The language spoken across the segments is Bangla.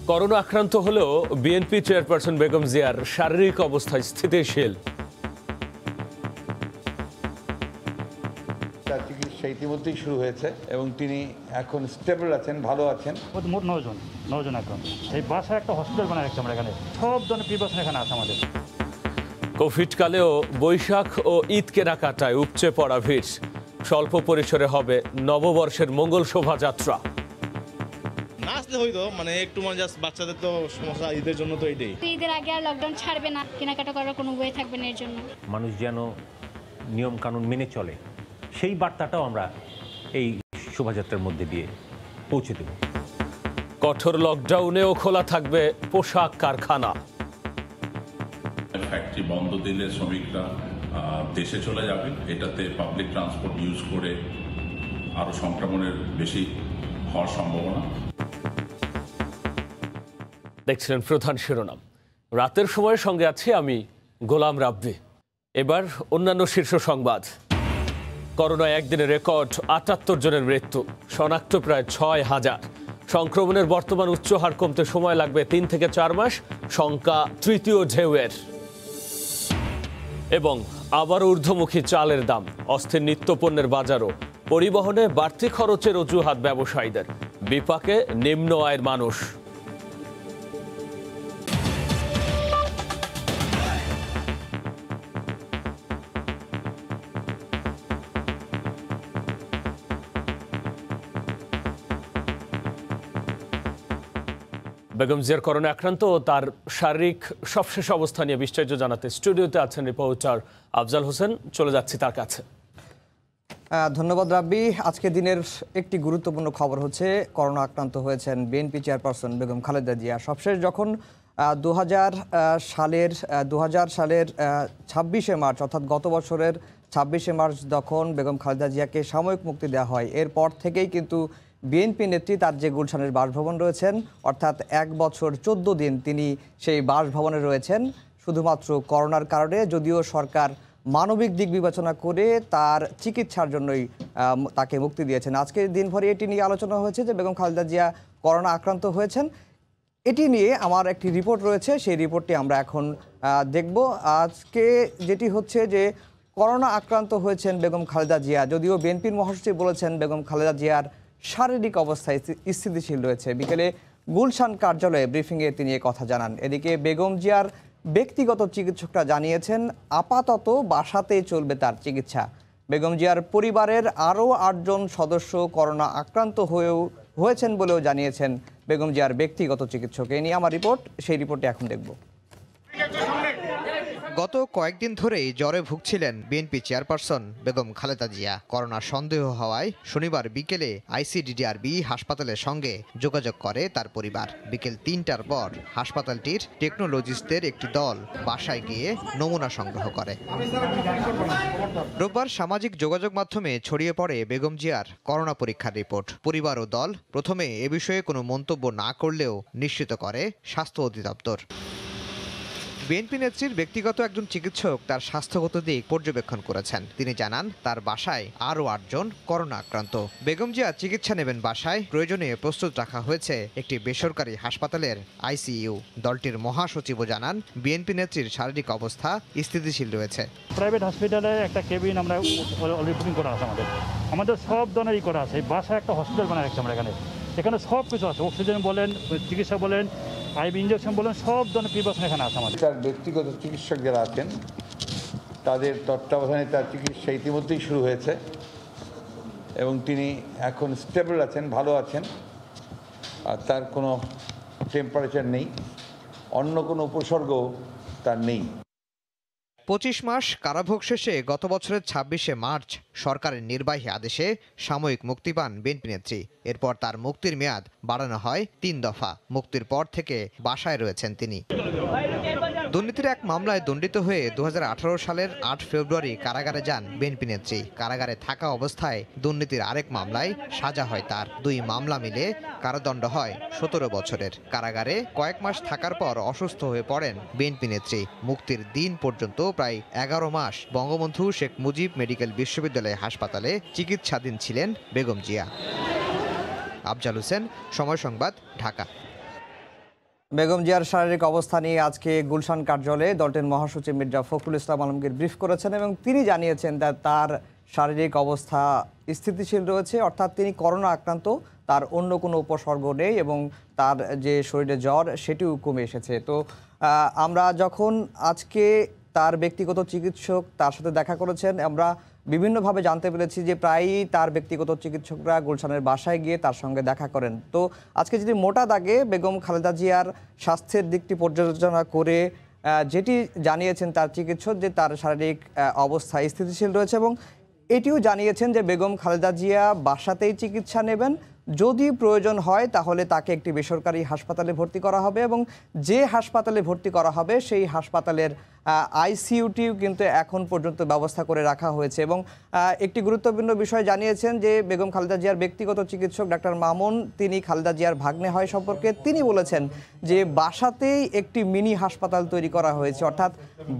করোনা আক্রান্ত হলেও বিএনপি চেয়ারপারসন বেগম জিয়ার শারীরিক অবস্থা স্থিতিশীল। তার চিকিৎসা ইতিমধ্যেই শুরু হয়েছে এবং তিনি এখন স্টেবল আছেন, ভালো আছেন। মোট 9 জন এখন এই বাসায় একটা হসপিটাল বানায় রাখছে আমরা এখানে, সব ধরনের প্রিপারেশন এখানে আছে আমাদের। কোভিড কালেও বৈশাখ ও ঈদ কেনাকাটায় উপচে পড়া ভিড়। স্বল্প পরিসরে হবে নববর্ষের মঙ্গল শোভাযাত্রা। নাচতে হইতো একটু জাস্ট বাচ্চাদের তো সমস্যা, ঈদের জন্য তো এইটাই। ঈদের আগে আর লকডাউন ছাড়বে না, কেনাকাটা করার কোনো ওয়ে থাকবে না। এর জন্য মানুষ যেন নিয়ম কানুন মেনে চলে, সেই বার্তাটাও আমরা এই শোভাযাত্রার মধ্যে দিয়ে পৌঁছে দেব। কঠোর লকডাউনেও খোলা থাকবে পোশাক কারখানা। ফ্যাক্টরি বন্ধ দিলে শ্রমিকরা দেশে চলে যাবে, এটাতে পাবলিক ট্রান্সপোর্ট ইউজ করে আরো সংক্রমণের বেশি হওয়ার সম্ভাবনা। দেখছিলেন প্রধান শিরোনাম। রাতের সময়ের সঙ্গে আছি আমি গোলাম রাব্বি। এবার অন্যান্য শীর্ষ সংবাদ। করোনায় একদিনে রেকর্ড ৭৮ জনের মৃত্যু, শনাক্ত প্রায় ৬,০০০। সংক্রমণের বর্তমান উচ্চ হার কমতে সময় লাগবে ৩ থেকে ৪ মাস, শঙ্কা তৃতীয় ঢেউয়ের। এবং আবার ঊর্ধ্বমুখী চালের দাম, অস্থির নিত্যপণ্যের বাজারও, পরিবহনে বাড়তি খরচের অজুহাত ব্যবসায়ীদের, বিপাকে নিম্ন আয়ের মানুষ। বেগম জিয়ার করোনা আক্রান্ত ও তার শারীরিক সবশেষ অবস্থা নিয়ে বিস্তারিত জানাতে স্টুডিওতে আছেন রিপোর্টার আফজাল হোসেন। চলে যাচ্ছি তার কাছে। ধন্যবাদ রাব্বি। আজকে দিনের একটি গুরুত্বপূর্ণ খবর হচ্ছে করোনা আক্রান্ত হয়েছেন বিএনপি চেয়ারপারসন বেগম খালেদা জিয়া। সবশেষ যখন 2000 সালের 26শে মার্চ, অর্থাৎ গত বছরের 26শে মার্চ যখন বেগম খালেদা জিয়াকে সাময়িক মুক্তি দেওয়া হয়, এরপর থেকেই কিন্তু বিএনপি নেত্রী তার যে গুলশানের বাসভবন রয়েছেন, অর্থাৎ 1 বছর 14 দিন তিনি সেই বাসভবনে রয়েছেন শুধুমাত্র করোনার কারণে। যদিও সরকার মানবিক দিক বিবেচনা করে তার চিকিৎসার জন্যই তাকে মুক্তি দিয়েছেন। আজকের দিনভরে এটি নিয়ে আলোচনা হয়েছে যে বেগম খালেদা জিয়া করোনা আক্রান্ত হয়েছেন। এটি নিয়ে আমার একটি রিপোর্ট রয়েছে, সেই রিপোর্টটি আমরা এখন দেখব। আজকে যেটি হচ্ছে যে করোনা আক্রান্ত হয়েছেন বেগম খালেদা জিয়া, যদিও বিএনপির মহাসচিব বলেছেন বেগম খালেদা জিয়ার শারীরিক অবস্থায় স্থিতিশীল রয়েছে। বিকেলে গুলশান কার্যালয়ে ব্রিফিংয়ে তিনি কথা জানান। এদিকে বেগম জিয়ার ব্যক্তিগত চিকিৎসকরা জানিয়েছেন আপাতত বাসাতেই চলবে তার চিকিৎসা। বেগম জিয়ার পরিবারের আরও 8 জন সদস্য করোনা আক্রান্ত হয়েছেন বলেও জানিয়েছেন বেগম জিয়ার ব্যক্তিগত চিকিৎসক। এই নিয়ে আমার রিপোর্ট, সেই রিপোর্টটি এখন দেখব। গত কয়েকদিন ধরেই জ্বরে ভুগছিলেন BNP chairperson Begum Khaleda Zia. Corona সন্দেহ হওয়ায় শনিবার বিকেলে আইসিডিডিআরবি হাসপাতালের সঙ্গে যোগাযোগ করে তার পরিবার। বিকেল ৩টার পর হাসপাতালটির টেকনোলজিস্টদের একটি দল বাসায় গিয়ে নমুনা সংগ্রহ করে। রোববার সামাজিক যোগাযোগ মাধ্যমে ছড়িয়ে পড়ে বেগম জিয়ার করোনা পরীক্ষার রিপোর্ট। পরিবার ও দল প্রথমে এ বিষয়ে কোনো মন্তব্য না করলেও নিশ্চিত করে স্বাস্থ্য অধিদপ্তর। বিএনপি নেত্রীর ব্যক্তিগত একজন চিকিৎসক তার স্বাস্থ্যগত দিক পর্যবেক্ষণ করেছেন। তিনি জানান তার বাসায় আরও 8 জন করোনা আক্রান্ত। বেগম জিয়া চিকিৎসা নেবেন বাসায়, প্রয়োজনে প্রস্তুত রাখা হয়েছে একটি বেসরকারি হাসপাতালের আইসিইউ। দলটির মহাসচিবও জানান বিএনপি নেত্রীর শারীরিক অবস্থা স্থিতিশীল রয়েছে। প্রাইভেট হসপিটালে একটা কেবিন আমরা বুকিং করা আছে, আমাদের সব ধরনেরই করা আছে। বাসায় একটা হসপিটাল বানায় রাখছে আমরা এখানে সব কিছু আছে, অক্সিজেন বলেন, চিকিৎসা বলেন, আইভি ইঞ্জেকশন বলেন, সব ধরনের প্রিপারেশন এখানে আছে আমাদের। তার ব্যক্তিগত চিকিৎসক যারা আছেন তাদের তত্ত্বাবধানে তার চিকিৎসা ইতিমধ্যেই শুরু হয়েছে এবং তিনি এখন স্টেবল আছেন, ভালো আছেন। আর তার কোনো টেম্পারেচার নেই, অন্য কোনো উপসর্গও তার নেই। 25 মাস কারাভোগ শেষে গত বছরের 26শে মার্চ সরকারের নির্বাহী আদেশে সাময়িক মুক্তি পান বিএনপি নেত্রী। এরপর তার মুক্তির মেয়াদ বাড়ানো হয় 3 দফা। মুক্তির পর থেকে বাসায় রয়েছেন তিনি। দুর্নীতির এক মামলায় দণ্ডিত হয়ে 2018 সালের 8 ফেব্রুয়ারি কারাগারে যান বিএনপি নেত্রী। কারাগারে থাকা অবস্থায় দুর্নীতির আরেক মামলায় সাজা হয় তার। 2 মামলা মিলে কারাদণ্ড হয় 17 বছরের। কারাগারে কয়েক মাস থাকার পর অসুস্থ হয়ে পড়েন বিএনপি নেত্রী। মুক্তির দিন পর্যন্ত প্রায় 11 মাস বঙ্গবন্ধু শেখ মুজিব মেডিকেল বিশ্ববিদ্যালয় হাসপাতালে চিকিৎসাধীন ছিলেন বেগম জিয়া। আফজাল হোসেন, সময় সংবাদ, ঢাকা। বেগম জিয়ার শারীরিক অবস্থা নিয়ে আজকে গুলশান কার্যালয়ে দলটির মহাসচিব মির্জা ফখরুল ইসলাম আলমগীর ব্রিফ করেছেন এবং তিনি জানিয়েছেন তার শারীরিক অবস্থা স্থিতিশীল রয়েছে, অর্থাৎ তিনি করোনা আক্রান্ত, তার অন্য কোনো উপসর্গ নেই এবং তার যে শরীরে জ্বর সেটিও কমে এসেছে। তো আমরা যখন আজকে তার ব্যক্তিগত চিকিৎসক তার সাথে দেখা করেছেন, আমরা বিভিন্নভাবে জানতে পেরেছি যে প্রায়ই তার ব্যক্তিগত চিকিৎসকরা গুলশানের বাসায় গিয়ে তার সঙ্গে দেখা করেন। তো আজকে যদি মোটা দাগে বেগম খালেদা জিয়ার স্বাস্থ্যের দিকটি পর্যালোচনা করে যেটি জানিয়েছেন তার চিকিৎসক যে তার শারীরিক অবস্থা স্থিতিশীল রয়েছে এবং এটিও জানিয়েছেন যে বেগম খালেদা জিয়া বাসাতেই চিকিৎসা নেবেন, যদি প্রয়োজন হয় তাহলে তাকে একটি বেসরকারি হাসপাতালে ভর্তি করা হবে এবং যে হাসপাতালে ভর্তি করা হবে সেই হাসপাতালের আইসিইউটিও কিন্তু এখন পর্যন্ত ব্যবস্থা করে রাখা হয়েছে। এবং একটি গুরুত্বপূর্ণ বিষয় জানিয়েছেন যে বেগম খালেদা জিয়ার ব্যক্তিগত চিকিৎসক ডাক্তার মামুন, তিনি খালেদা জিয়ার ভাগ্নে হয় সম্পর্কে তিনি বলেছেন যে বাসাতেই একটি মিনি হাসপাতাল তৈরি করা হয়েছে, অর্থাৎ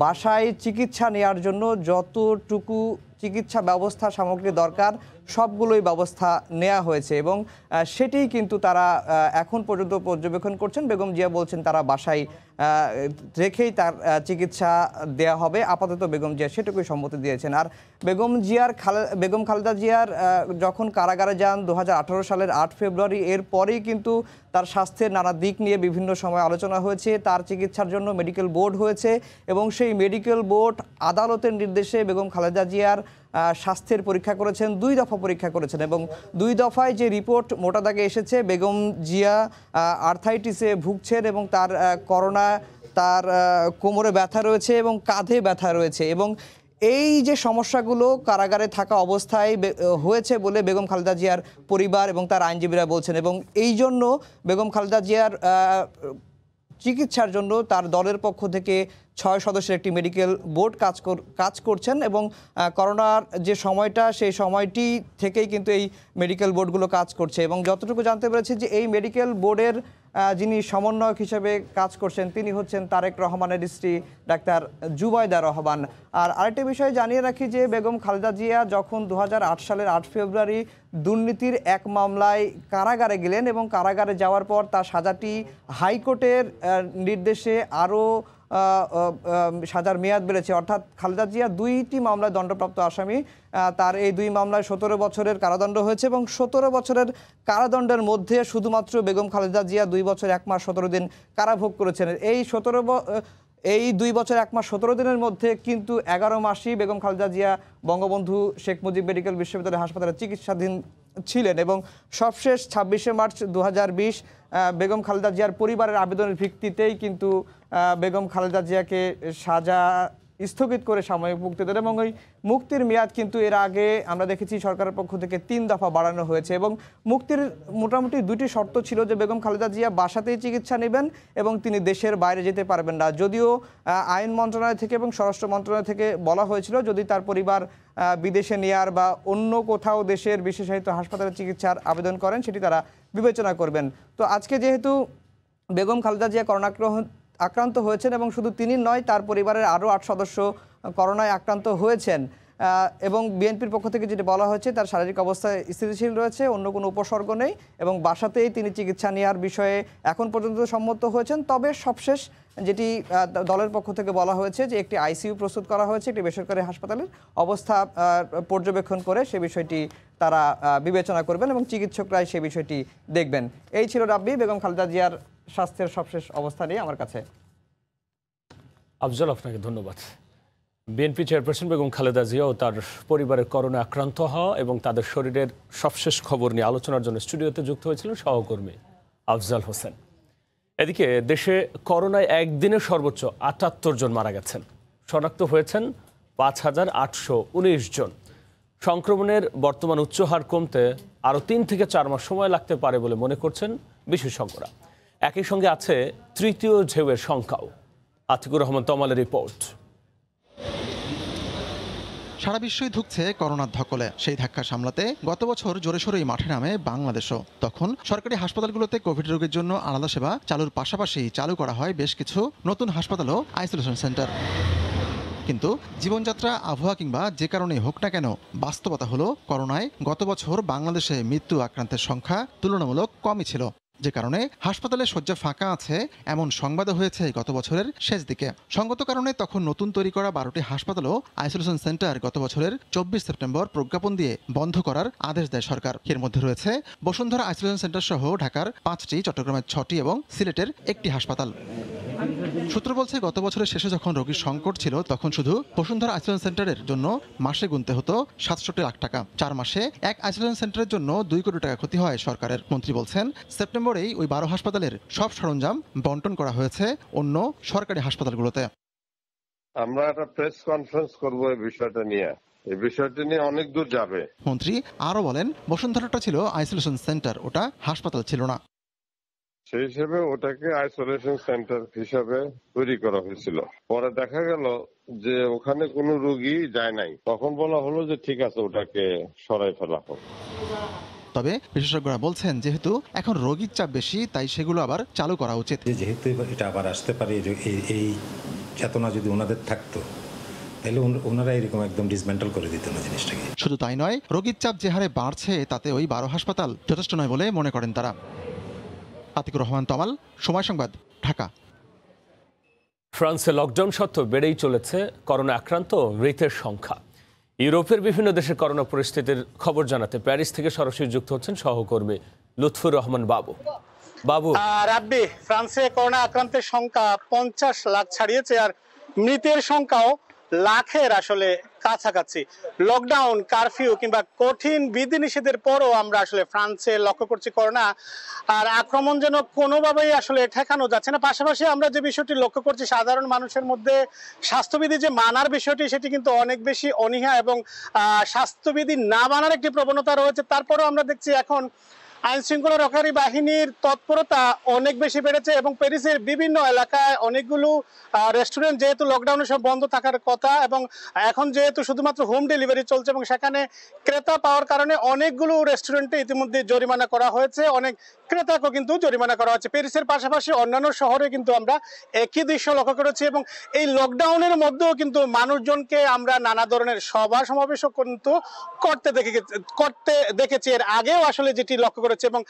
বাসায় চিকিৎসা নেওয়ার জন্য যতটুকু চিকিৎসা ব্যবস্থা সামগ্রী দরকার সবগুলোই ব্যবস্থা নেওয়া হয়েছে এবং সেটি কিন্তু তারা এখন পর্যন্ত পর্যবেক্ষণ করছেন। বেগম জিয়া বলছেন তারা বাসায় রেখেই তার চিকিৎসা দেয়া হবে, আপাতত বেগম জিয়া সেটুকুই সম্মতি দিয়েছেন। আর বেগম খালেদা জিয়ার যখন কারাগারে যান 2018 সালের 8 ফেব্রুয়ারি, এরপরেই কিন্তু তার স্বাস্থ্যের নানা দিক নিয়ে বিভিন্ন সময় আলোচনা হয়েছে, তার চিকিৎসার জন্য মেডিকেল বোর্ড হয়েছে এবং সেই মেডিকেল বোর্ড আদালতের নির্দেশে বেগম খালেদা জিয়ার স্বাস্থ্যের পরীক্ষা করেছেন, 2 দফা পরীক্ষা করেছেন এবং 2 দফায় যে রিপোর্ট মোটা দাগে এসেছে বেগম জিয়া আর্থাইটিসে ভুগছেন এবং তার করোনা, তার কোমরে ব্যথা রয়েছে এবং কাঁধে ব্যথা রয়েছে এবং এই যে সমস্যাগুলো কারাগারে থাকা অবস্থায় হয়েছে বলে বেগম খালেদা জিয়ার পরিবার এবং তার আইনজীবীরা বলছেন এবং এই জন্য বেগম খালেদা জিয়ার চিকিৎসার জন্য তার দলের পক্ষ থেকে 6 সদস্যের একটি মেডিকেল বোর্ড কাজ করছেন এবং করোনার যে সময়টা সেই সময়টি থেকেই কিন্তু এই মেডিকেল বোর্ডগুলো কাজ করছে এবং যতটুকু জানতে পেরেছি যে এই মেডিকেল বোর্ডের যিনি সমন্বয়ক হিসেবে কাজ করছেন তিনি হচ্ছেন তারেক রহমানের স্ত্রী ডাক্তার জুবাইদা রহমান। আর আরেকটি বিষয় জানিয়ে রাখি যে বেগম খালেদা জিয়া যখন 2008 সালের 8 ফেব্রুয়ারি দুর্নীতির এক মামলায় কারাগারে গেলেন এবং কারাগারে যাওয়ার পর তার সাজাটি হাইকোর্টের নির্দেশে আরও সাজার মেয়াদ বেড়েছে, অর্থাৎ খালেদা জিয়া 2টি মামলায় দণ্ডপ্রাপ্ত আসামি, তার এই 2 মামলায় 17 বছরের কারাদণ্ড হয়েছে এবং 17 বছরের কারাদণ্ডের মধ্যে শুধুমাত্র বেগম খালেদা জিয়া 2 বছর 1 মাস 17 দিন কারাভোগ করেছেন। এই 2 বছর 1 মাস 17 দিনের মধ্যে কিন্তু 11 মাসই বেগম খালেদা জিয়া বঙ্গবন্ধু শেখ মুজিব মেডিকেল বিশ্ববিদ্যালয় হাসপাতালে চিকিৎসাধীন ছিলেন এবং সবশেষ 26শে মার্চ 2020 বেগম খালেদা জিয়ার পরিবারের আবেদনের ভিত্তিতেই কিন্তু বেগম খালেদা জিয়াকে সাজা স্থগিত করে সাময়িক মুক্তি দেন এবং ওই মুক্তির মেয়াদ কিন্তু এর আগে আমরা দেখেছি সরকারের পক্ষ থেকে 3 দফা বাড়ানো হয়েছে এবং মুক্তির মোটামুটি 2টি শর্ত ছিল যে বেগম খালেদা জিয়া বাসাতেই চিকিৎসা নেবেন এবং তিনি দেশের বাইরে যেতে পারবেন না। যদিও আইন মন্ত্রণালয় থেকে এবং স্বরাষ্ট্র মন্ত্রণালয় থেকে বলা হয়েছিল যদি তার পরিবার বিদেশে নেয়ার বা অন্য কোথাও দেশের বিশেষায়িত হাসপাতালে চিকিৎসার আবেদন করেন সেটি তারা বিবেচনা করবেন। তো আজকে যেহেতু বেগম খালেদা জিয়া করোনা আক্রান্ত হয়েছেন এবং শুধু তিনি নয় তার পরিবারের আরও 8 সদস্য করোনায় আক্রান্ত হয়েছেন এবং বিএনপির পক্ষ থেকে যেটি বলা হয়েছে তার শারীরিক অবস্থা স্থিতিশীল রয়েছে, অন্য কোনো উপসর্গ নেই এবং বাসাতেই তিনি চিকিৎসা নেওয়ার বিষয়ে এখন পর্যন্ত সম্মত হয়েছেন। তবে সবশেষ যেটি দলের পক্ষ থেকে বলা হয়েছে যে একটি আইসিইউ প্রস্তুত করা হয়েছে একটি বেসরকারি হাসপাতালের অবস্থা পর্যবেক্ষণ করে সে বিষয়টি তারা বিবেচনা করবেন এবং চিকিৎসকরাই সে বিষয়টি দেখবেন। এই ছিল রাব্বি বেগম খালেদা জিয়ার স্বাস্থ্যের সবশেষ অবস্থা নিয়ে আমার কাছে। আফজল, আপনাকে ধন্যবাদ। বিএনপি চেয়ারপারসন বেগম খালেদা জিয়া ও তার পরিবারের করোনা আক্রান্ত হওয়া এবং তাদের শরীরের সবশেষ খবর নিয়ে আলোচনার জন্য স্টুডিওতে যুক্ত হয়েছিলেন সহকর্মী আফজাল হোসেন। এদিকে দেশে করোনায় একদিনে সর্বোচ্চ ৭৮ জন মারা গেছেন, শনাক্ত হয়েছেন ৫,৮১৯ জন। সংক্রমণের বর্তমান উচ্চ হার কমতে আরও ৩ থেকে ৪ মাস সময় লাগতে পারে বলে মনে করছেন বিশেষজ্ঞরা। একই সঙ্গে আছে তৃতীয় ঢেউয়ের শঙ্কাও। আতিকুর রহমান তমালের রিপোর্ট। সারা বিশ্বই ধুঁকছে করোনার ধকলে। সেই ধাক্কা সামলাতে গত বছর জোরে সোরেই মাঠে নামে বাংলাদেশও। তখন সরকারি হাসপাতালগুলোতে কোভিড রোগীর জন্য আলাদা সেবা চালুর পাশাপাশি চালু করা হয় বেশ কিছু নতুন হাসপাতাল ও আইসোলেশন সেন্টার। কিন্তু জীবনযাত্রা, আবহাওয়া কিংবা যে কারণেই হোক না কেন, বাস্তবতা হলো করোনায় গত বছর বাংলাদেশে মৃত্যু আক্রান্তের সংখ্যা তুলনামূলক কমই ছিল। যে কারণে হাসপাতালে শয্যা ফাঁকা আছে এমন সংবাদও হয়েছে গত বছরের শেষ দিকে। সঙ্গত কারণে তখন নতুন তৈরি করা 12টি হাসপাতালও আইসোলেশন সেন্টার গত বছরের 24 সেপ্টেম্বর প্রজ্ঞাপন দিয়ে বন্ধ করার আদেশ দেয় সরকার। এর মধ্যে রয়েছে বসুন্ধরা আইসোলেশন সেন্টার সহ ঢাকার 5টি, চট্টগ্রামের 6টি এবং সিলেটের 1টি হাসপাতাল। সূত্র বলছে গত বছরের শেষে যখন রোগীর সংকট ছিল তখন শুধু বসুন্ধরা আইসোলেশন সেন্টারের জন্য মাসে গুনতে হতো 67 লাখ টাকা। 4 মাসে এক আইসোলেশন সেন্টারের জন্য 2 কোটি টাকা ক্ষতি হয় সরকারের। মন্ত্রী বলছেন সেপ্টেম্বরেই ওই 12 হাসপাতালের সব সরঞ্জাম বন্টন করা হয়েছে অন্য সরকারি হাসপাতালগুলোতে। আমরা একটা প্রেস কনফারেন্স করব এই বিষয়টা নিয়ে। এই বিষয়টা নিয়ে অনেক দূর যাবে। মন্ত্রী আরো বলেন বসুন্ধরাটা ছিল আইসোলেশন সেন্টার, ওটা হাসপাতাল ছিল না। সেই হিসেবে ওটাকে আইসোলেশন সেন্টার হিসাবে তৈরি করা হয়েছিল। পরে দেখা গেল যে ওখানে কোনো রোগী যায় নাই, তখন বলা হলো যে ঠিক আছে ওটাকে সরাই ফেলা হোক। তবে বিশেষজ্ঞরা বলছেন যেহেতু এখন রোগীর চাপ বেশি তাই সেগুলো আবার চালু করা উচিত। যেহেতু এটা আবার আসতে পারে এই চেতনা যদি ওনাদের থাকতো তাহলে ওনারা এরকম একদম ডিসমেন্টাল করে দিতেন না জিনিসটাকে। শুধু তাই নয়, রোগীর চাপ যে হারে বাড়ছে তাতে ওই 12 হাসপাতাল যথেষ্ট নয় বলে মনে করেন তারা। আতিকুর রহমান তমাল, সময় সংবাদ, ঢাকা। ফ্রান্সে লকডাউন সত্ত্বেও বেড়েই চলেছে করোনা আক্রান্ত মৃতের সংখ্যা। ইউরোপের বিভিন্ন দেশের করোনা পরিস্থিতির খবর জানাতে প্যারিস থেকে সরাসরি যুক্ত হচ্ছেন সহকর্মী লুৎফুর রহমান বাবু। রাব্বি, ফ্রান্সে করোনা আক্রান্তের সংখ্যা 50 লাখ ছাড়িয়েছে, আর মৃতের সংখ্যাও লাখের আসলে কাছাকাছি। লকডাউন, কারফিউ কিংবা কঠিন বিধিনিষেধের পরও আমরা আসলে ফ্রান্সে লক্ষ্য করছি করোনা আর আক্রমণ যেন কোনোভাবেই আসলে ঠেকানো যাচ্ছে না। পাশাপাশি আমরা যে বিষয়টি লক্ষ্য করছি সাধারণ মানুষের মধ্যে স্বাস্থ্যবিধি যে মানার বিষয়টি সেটি কিন্তু অনেক বেশি অনীহা এবং স্বাস্থ্যবিধি না মানার একটি প্রবণতা রয়েছে। তারপরেও আমরা দেখছি এখন আইন শৃঙ্খলা রক্ষাকারী বাহিনীর তৎপরতা অনেক বেশি বেড়েছে এবং প্যারিসের বিভিন্ন এলাকায় অনেকগুলো রেস্টুরেন্ট যেহেতু লকডাউনের সব বন্ধ থাকার কথা এবং এখন যেহেতু শুধুমাত্র হোম ডেলিভারি চলছে এবং সেখানে ক্রেতা পাওয়ার কারণে অনেকগুলো রেস্টুরেন্টে ইতিমধ্যে জরিমানা করা হয়েছে, অনেক ক্রেতাকেও কিন্তু জরিমানা করা হচ্ছে। প্যারিসের পাশাপাশি অন্যান্য শহরে কিন্তু আমরা একই দৃশ্য লক্ষ্য করেছি এবং এই লকডাউনের মধ্যেও কিন্তু মানুষজনকে আমরা নানা ধরনের সভা সমাবেশও কিন্তু করতে দেখেছি। এর আগেও আসলে যেটি লক্ষ্য করেছে এবং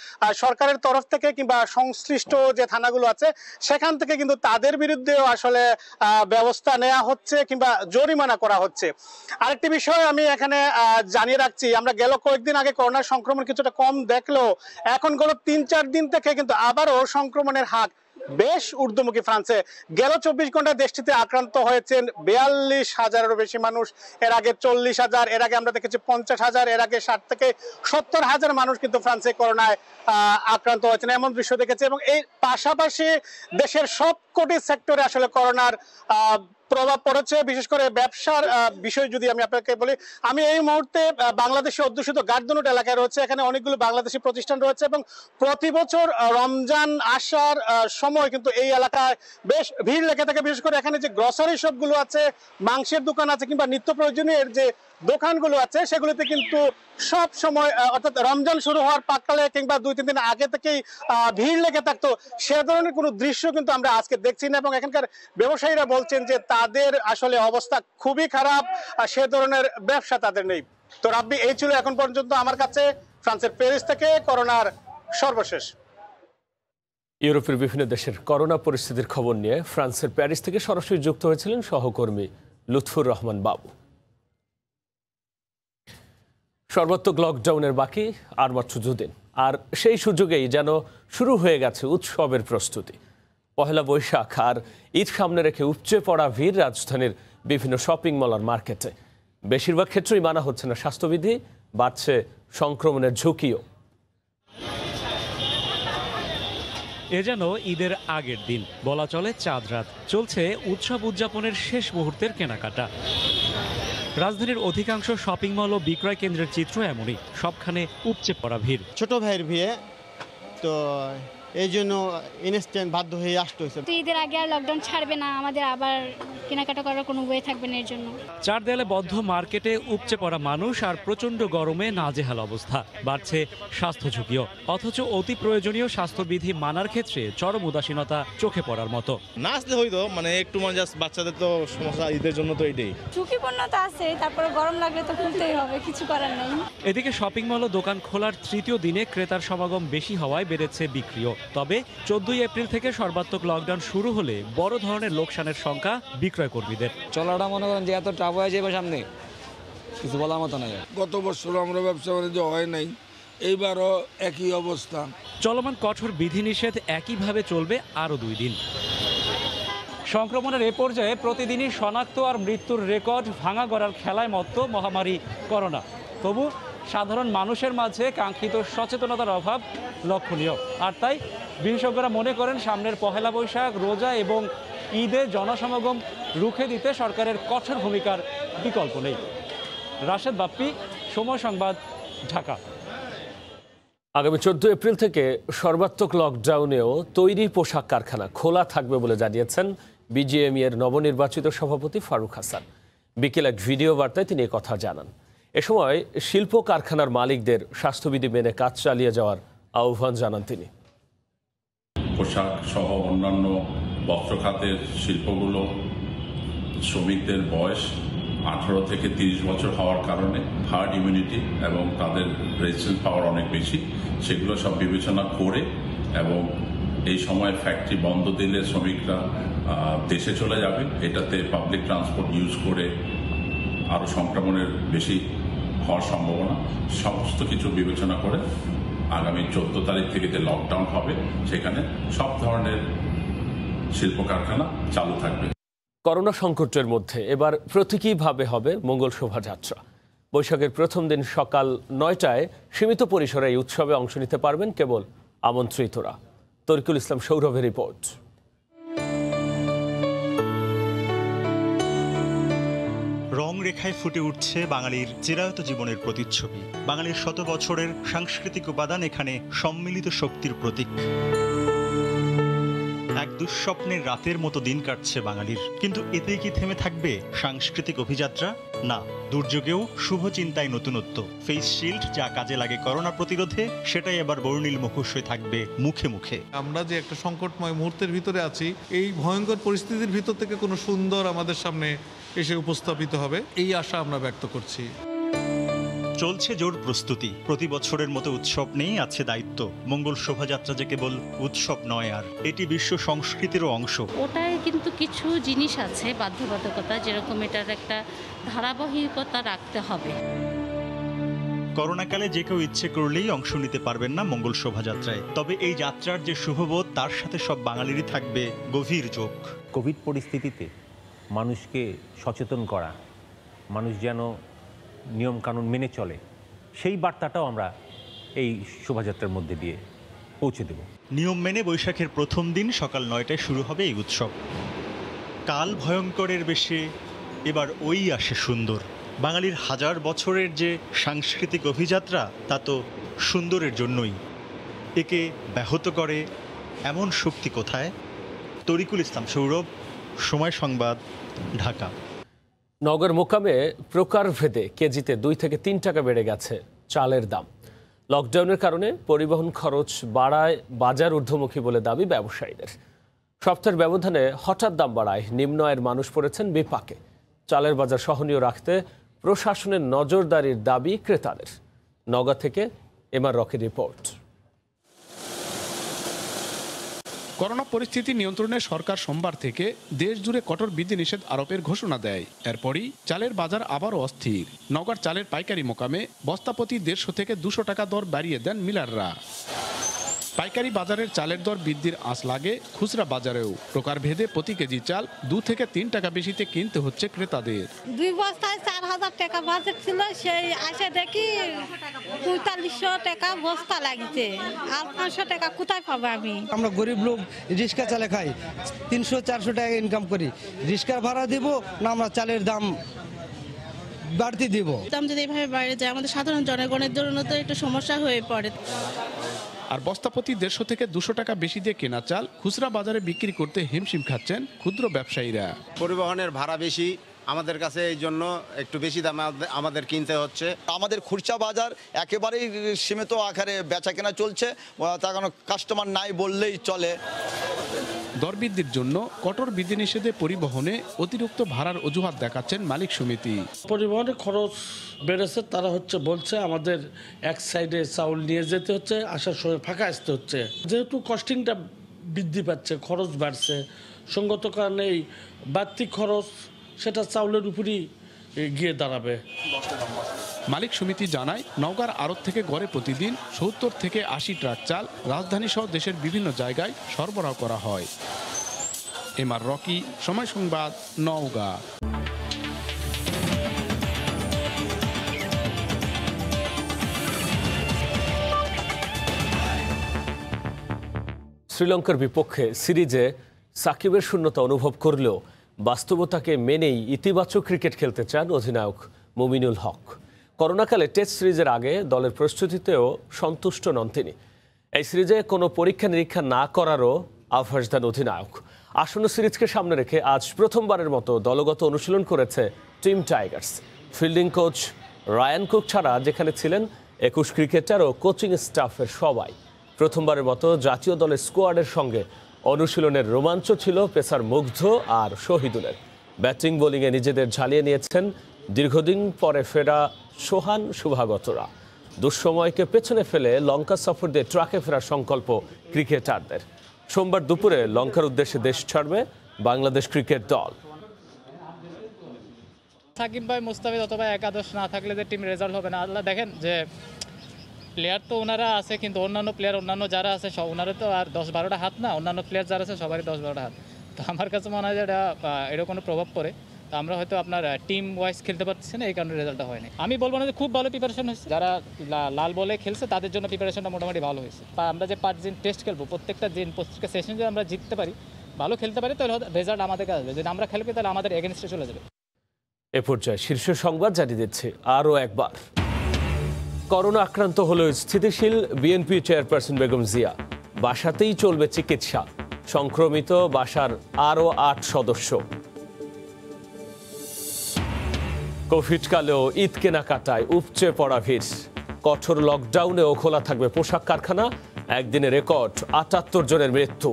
সরকারের তরফ থেকে কিংবা সংশ্লিষ্ট যে থানাগুলো আছে সেখান থেকে কিন্তু তাদের বিরুদ্ধেও আসলে ব্যবস্থা নেওয়া হচ্ছে কিংবা জরিমানা করা হচ্ছে। আরেকটি বিষয় আমি এখানে জানিয়ে রাখছি, আমরা গেল কয়েকদিন আগে করোনার সংক্রমণ কিছুটা কম দেখলেও এখন গেল 3-4 দিন থেকে কিন্তু আবারও সংক্রমণের হার বেশ ঊর্ধ্বমুখী। ফ্রান্সে গেল 24 ঘন্টায় দেশটিতে আক্রান্ত হয়েছেন 42,000-এরও বেশি মানুষ। এর আগে 40,000, এর আগে আমরা দেখেছি 50,000, এর আগে 60 থেকে 70,000 মানুষ কিন্তু ফ্রান্সে করোনায় আক্রান্ত হয়েছেন, এমন দৃশ্য দেখেছি। এবং এই পাশাপাশি দেশের সবকটি সেক্টরে আসলে করোনার প্রভাব পড়েছে। বিশেষ করে ব্যবসার বিষয় যদি আমি আপনাকে বলি, আমি এই মুহূর্তে বাংলাদেশে অধ্যুষিত গার্ডনট এলাকায় রয়েছে। এখানে অনেকগুলো বাংলাদেশি প্রতিষ্ঠান রয়েছে এবং প্রতি বছর রমজান আসার সময় কিন্তু এই এলাকায় বেশ ভিড় লেগে থাকে। বিশেষ করে এখানে যে গ্রসারি শপগুলো আছে, মাংসের দোকান আছে কিংবা নিত্য প্রয়োজনীয় যে দোকানগুলো আছে সেগুলোতে কিন্তু সব সময় অর্থাৎ রমজান শুরু হওয়ার পাককালে কিংবা 2-3 দিন আগে থেকেই ভিড় লেগে থাকতো। সে ধরনের কোনো দৃশ্য কিন্তু আমরা আজকে দেখছি না এবং এখানকার ব্যবসায়ীরা বলছেন যে তাদের আসলে অবস্থা খুবই খারাপ, সে ধরনের ব্যবসা তাদের নেই। তো রাব্বি, এই ছিল এখন পর্যন্ত আমার কাছে ফ্রান্সের প্যারিস থেকে করোনার সর্বশেষ। ইউরোপের বিভিন্ন দেশের করোনা পরিস্থিতির খবর নিয়ে ফ্রান্সের প্যারিস থেকে সরাসরি যুক্ত হয়েছিলেন সহকর্মী লুৎফুর রহমান বাবু। সর্বাত্মক লকডাউনের বাকি আর মাত্র 2 দিন, আর সেই সুযোগেই যেন শুরু হয়ে গেছে উৎসবের প্রস্তুতি। পহেলা বৈশাখ আর ঈদ সামনে রেখে উপচে পড়া ভিড় রাজধানীর বিভিন্ন শপিং মল আর মার্কেটে। বেশিরভাগ ক্ষেত্রেই মানা হচ্ছে না স্বাস্থ্যবিধি, বাড়ছে সংক্রমণের ঝুঁকিও। এ যেন ঈদের আগের দিন, বলা চলে চাঁদ রাত। চলছে উৎসব উদযাপনের শেষ মুহূর্তের কেনাকাটা। রাজধানীর অধিকাংশ শপিং মল ও বিক্রয় কেন্দ্রের চিত্র এমনই, সবখানে উপচে পড়া ভিড়। ছোট ভাইয়ের বিয়ে, তো এই জন্য ইনস্ট্যান্ট বাধ্য হয়ে আসতে হয়েছে। ঈদের আগে আর লকডাউন ছাড়বে না, আমাদের আবার কেনাকাটা করার কোনো ওয়ে থাকবে না এর জন্য। চার দেয়ালে বদ্ধ মার্কেটে উপচে পড়া মানুষ আর প্রচণ্ড গরমে নাজেহাল অবস্থা। বাড়ছে স্বাস্থ্য ঝুঁকিও, অথচ অতি প্রয়োজনীয় স্বাস্থ্যবিধি মানার ক্ষেত্রে চরম উদাসীনতা চোখে পড়ার মতো। না আসলে হইতো একটু জাস্ট বাচ্চাদের তো সমস্যা, ঈদের জন্য তো এটাই ঝুঁকিপূর্ণ তো আছে, তারপরে গরম লাগলে তো খুলতেই হবে, কিছু করার নেই। এদিকে শপিং মল ও দোকান খোলার তৃতীয় দিনে ক্রেতার সমাগম বেশি হওয়ায় বেড়েছে বিক্রিও। তবে 14 এপ্রিল থেকে সর্বাত্মক লকডাউন শুরু হলে বড় ধরনের লোকসানের সংখ্যা বিক্রয় কর্মীদের। চলাটা মনে করেন যে এত টাপ হয়ে যাবে সামনে, কিছু বলার মতো নাই। গত বছর আমরা ব্যবসা বাণিজ্য হয় নাই, এইবারও একই অবস্থা। চলমান কঠোর বিধিনিষেধ একইভাবে চলবে আরও 2 দিন। সংক্রমণের এ পর্যায়ে প্রতিদিনই শনাক্ত আর মৃত্যুর রেকর্ড ভাঙা গড়ার খেলায় মত্ত মহামারী করোনা। তবু সাধারণ মানুষের মাঝে কাঙ্ক্ষিত সচেতনতার অভাব লক্ষণীয়। আর তাই বিশেষজ্ঞরা মনে করেন সামনের পহেলা বৈশাখ, রোজা এবং ঈদে জনসমাগম রুখে দিতে সরকারের কঠোর ভূমিকার বিকল্প নেই। রাশেদ বাপ্পি, সময় সংবাদ, ঢাকা। আগামী 14 এপ্রিল থেকে সর্বাত্মক লকডাউনেও তৈরি পোশাক কারখানা খোলা থাকবে বলে জানিয়েছেন বিজিএমইএ এর নবনির্বাচিত সভাপতি ফারুক হাসান। বিকেল এক ভিডিও বার্তায় তিনি কথা জানান। এ সময় শিল্প কারখানার মালিকদের স্বাস্থ্যবিধি মেনে কাজ চালিয়ে যাওয়ার আহ্বান জানান তিনি। পোশাক সহ অন্যান্য বস্ত্র খাতের শিল্পগুলো শ্রমিকদের বয়স 18 থেকে 30 বছর হওয়ার কারণে হার্ড ইমিউনিটি এবং তাদের রেজিস্ট্যান্স পাওয়ার অনেক বেশি, সেগুলো সব বিবেচনা করে এবং এই সময় ফ্যাক্টরি বন্ধ দিলে শ্রমিকরা দেশে চলে যাবে, এটাতে পাবলিক ট্রান্সপোর্ট ইউজ করে আরও সংক্রমণের বেশি হওয়ার সম্ভাবনা, সমস্ত কিছু বিবেচনা করে আগামী 14 তারিখ থেকে যে লকডাউন হবে সেখানে সব ধরনের শিল্প কারখানা চালু থাকবে। করোনা সংকটের মধ্যে এবার প্রতীকীভাবে হবে মঙ্গল শোভাযাত্রা। বৈশাখের প্রথম দিন সকাল 9টায় সীমিত পরিসরে এই উৎসবে অংশ নিতে পারবেন কেবল আমন্ত্রিতরা। তরিকুল ইসলাম সৌরভের রিপোর্ট। রং রেখায় ফুটে উঠছে বাঙালির চিরায়ত জীবনের প্রতিচ্ছবি। বাঙালির শত বছরের সাংস্কৃতিক উপাদান এখানে সম্মিলিত শক্তির প্রতীক। এক দুঃস্বপ্নের রাতের মতো দিন কাটছে বাঙালির, কিন্তু এতে কি থেমে থাকবে সাংস্কৃতিক অভিযাত্রা? না, দুর্যোগেও শুভ চিন্তায় নতুনত্ব। ফেস শিল্ড যা কাজে লাগে করোনা প্রতিরোধে, সেটাই এবার বর্ণিল মুখোশ হয়ে থাকবে মুখে মুখে। আমরা যে একটা সংকটময় মুহূর্তের ভিতরে আছি, এই ভয়ঙ্কর পরিস্থিতির ভিতর থেকে কোনো সুন্দর আমাদের সামনে এসে উপস্থাপিত হবে, এই আশা আমরা ব্যক্ত করছি। চলছে জোর প্রস্তুতি। প্রতি বছরের মতো উৎসব নেই, আছে দায়িত্ব। মঙ্গল শোভাযাত্রা যে কেবল উৎসব নয়, আর এটি বিশ্ব সংস্কৃতিরও অংশ। ওটায় কিন্তু কিছু জিনিস আছে বাধ্যবাধকতা, যেরকম এটার একটা ধারাবাহিকতা রাখতে হবে। করোনাকালে যে কেউ ইচ্ছে করলেই অংশ নিতে পারবেন না মঙ্গল শোভাযাত্রায়, তবে এই যাত্রার যে শুভবোধ, তার সাথে সব বাঙালিরই থাকবে গভীর যোগ। কোভিড পরিস্থিতিতে মানুষকে সচেতন করা, মানুষ যেন নিয়মকানুন মেনে চলে, সেই বার্তাটাও আমরা এই শোভাযাত্রার মধ্যে দিয়ে পৌঁছে দেব। নিয়ম মেনে বৈশাখের প্রথম দিন সকাল 9টায় শুরু হবে এই উৎসব। কাল ভয়ঙ্করের বেশে এবার ওই আসে সুন্দর। বাঙালির হাজার বছরের যে সাংস্কৃতিক অভিযাত্রা, তা তো সুন্দরের জন্যই। একে ব্যাহত করে এমন শক্তি কোথায়? তরিকুল ইসলাম সৌরভ, সময় সংবাদ, ঢাকা। নগর মোকামে প্রকারভেদে কেজিতে 2 থেকে 3 টাকা বেড়ে গেছে চালের দাম। লকডাউনের কারণে পরিবহন খরচ বাড়ায় বাজার ঊর্ধ্বমুখী বলে দাবি ব্যবসায়ীদের। সপ্তাহের ব্যবধানে হঠাৎ দাম বাড়ায় নিম্ন আয়ের মানুষ পড়েছেন বিপাকে। চালের বাজার সহনীয় রাখতে প্রশাসনের নজরদারির দাবি ক্রেতাদের। নগর থেকে এমআর রকির রিপোর্ট। করোনা পরিস্থিতি নিয়ন্ত্রণে সরকার সোমবার থেকে দেশ জুড়ে কঠোর বিধিনিষেধ আরোপের ঘোষণা দেয়। এরপরই চালের বাজার আবারও অস্থির। নগর চালের পাইকারি মোকামে বস্তাপ্রতি 150 থেকে 200 টাকা দর বাড়িয়ে দেন মিলাররা। পাইকারি বাজারের চালের দর বৃদ্ধির আঁচ লাগে খুচরা বাজারেও। প্রকারভেদে প্রতি কেজি চাল 2 থেকে 3 টাকা বেশিতে কিনতে হচ্ছে ক্রেতাদের। 2 বস্তায় 4000 টাকা বাজেট ছিল, সেই আসে দেখি 4500 টাকা বস্তা লাগছে। আর 500 টাকা কোথায় পাবো আমি? আমরা গরিব লোক, রিক্সা চালে খাই, 300-400 টাকা ইনকাম করি। রিক্সার ভাড়া দিব না আমরা চালের দাম বাড়তি দিব? দাম যদি এভাবে বাইরে যায়, আমাদের সাধারণ জনগণের জন্য তো একটু সমস্যা হয়ে পড়ে। আর বস্তাপ্রতি 150 থেকে 200 টাকা বেশি দিয়ে কেনা চাল খুচরা বাজারে বিক্রি করতে হিমশিম খাচ্ছেন ক্ষুদ্র ব্যবসায়ীরা। পরিবহনের ভাড়া বেশি, আমাদের কাছে এই জন্য একটু বেশি দামে আমাদের কিনতে হচ্ছে। আমাদের খুচরা বাজার একেবারেই সীমিত আকারে বেচা কেনা চলছে, তার কারণ কাস্টমার নাই বললেই চলে। দরবৃদ্ধির জন্য কঠোর বিধিনিষেধে পরিবহনে অতিরিক্ত ভাড়ার অজুহাত দেখাচ্ছেন মালিক সমিতি। পরিবহনের খরচ বেড়েছে, তারা বলছে আমাদের এক সাইডে চাউল নিয়ে যেতে হচ্ছে, আসার সময় ফাঁকা আসতে হচ্ছে। যেহেতু কস্টিংটা বৃদ্ধি পাচ্ছে, খরচ বাড়ছে, সঙ্গত কারণে এই বাড়তি খরচ সেটা চাউলের উপরই গিয়ে দাঁড়াবে। মালিক সমিতি জানায়, নওগাঁর আড়ত থেকে গড়ে প্রতিদিন ৭০ থেকে ৮০ ট্রাক চাল রাজধানী সহ দেশের বিভিন্ন জায়গায় সরবরাহ করা হয়। এমআর রকি, সময় সংবাদ, নওগাঁ। শ্রীলঙ্কার বিপক্ষে সিরিজে সাকিবের শূন্যতা অনুভব করলেও বাস্তবতাকে মেনেই ইতিবাচক ক্রিকেট খেলতে চান অধিনায়ক মুমিনুল হক। করোনাকালে টেস্ট সিরিজের আগে দলের প্রস্তুতিতেও সন্তুষ্ট নন তিনি। এই সিরিজে কোনো পরীক্ষা নিরীক্ষা না করারও আভাস দেন অধিনায়ক। আসন্ন সিরিজকে সামনে রেখে আজ প্রথমবারের মতো দলগত অনুশীলন করেছে team Tigers. Fielding coach Ryan Cook ছাড়া যেখানে ছিলেন 21 ক্রিকেটার ও কোচিং স্টাফের সবাই। প্রথমবারের মতো জাতীয় দলের স্কোয়াডের সঙ্গে অনুশীলনের রোমাঞ্চ ছিল পেসার মুগ্ধ আর শহীদুলের। ব্যাটিং বোলিংয়ে নিজেদের ঝালিয়ে নিয়েছেন দীর্ঘদিন পরে ফেরা সোহান শুভাগতরা। দুঃসময়কে পেছনে ফেলে লঙ্কা সফর দিয়ে ট্রাকে ফেরার সংকল্প ক্রিকেটারদের। সোমবার দুপুরে লঙ্কার উদ্দেশ্যে দেশ ছাড়বে বাংলাদেশ ক্রিকেট দল। সাকিব ভাই, মুস্তাফিজ অথবা একাদশ না থাকলে যে টিম রেজাল্ট হবে না। আল্লাহ দেখেন যে প্লেয়ার তো ওনারা আছে, কিন্তু অন্যান্য প্লেয়ার অন্যান্য যারা আছে সব ওনারা তো আর 10-12টা হাত না, অন্যান্য প্লেয়ার যারা আছে সবারই 10-12টা হাত। তো আমার কাছে মনে হয় যে এটা কোনো প্রভাব পড়ে। তো আমরা হয়তো আপনার টিম ওয়াইজ খেলতে পারছি না, এই কারণে রেজাল্টটা হয়নি। আমি বলবো না যে খুব ভালো প্রিপারেশন হয়েছে, যারা লাল বলে খেলছে তাদের জন্য প্রিপারেশনটা মোটামুটি ভালো হয়েছে। আমরা যে 5 দিন টেস্ট খেলবো, প্রত্যেকটা সেশন যদি আমরা জিততে পারি, ভালো খেলতে পারি, তাহলে রেজাল্ট আমাদের কাছে আসবে। যদি আমরা খেলবি তাহলে আমাদের এগেনস্টে চলে যাবে। এ পর্যায়ে শীর্ষ সংবাদ জানিয়ে দিচ্ছে আরও একবার। করোনা আক্রান্ত হল স্থিতিশীল বিএনপি চেয়ারপারসন বেগম জিয়া। বাসাতেই চলবে চিকিৎসা। সংক্রমিত বাসার আরও 8 সদস্য। কোভিডকালেও ঈদ কেনাকাটায় উপচে পড়া ভিড়। কঠোর লকডাউনেও খোলা থাকবে পোশাক কারখানা। একদিনে রেকর্ড 78 জনের মৃত্যু।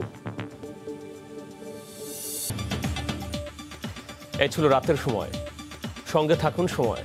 এই ছিল রাতের সময়। সঙ্গে থাকুন সময়।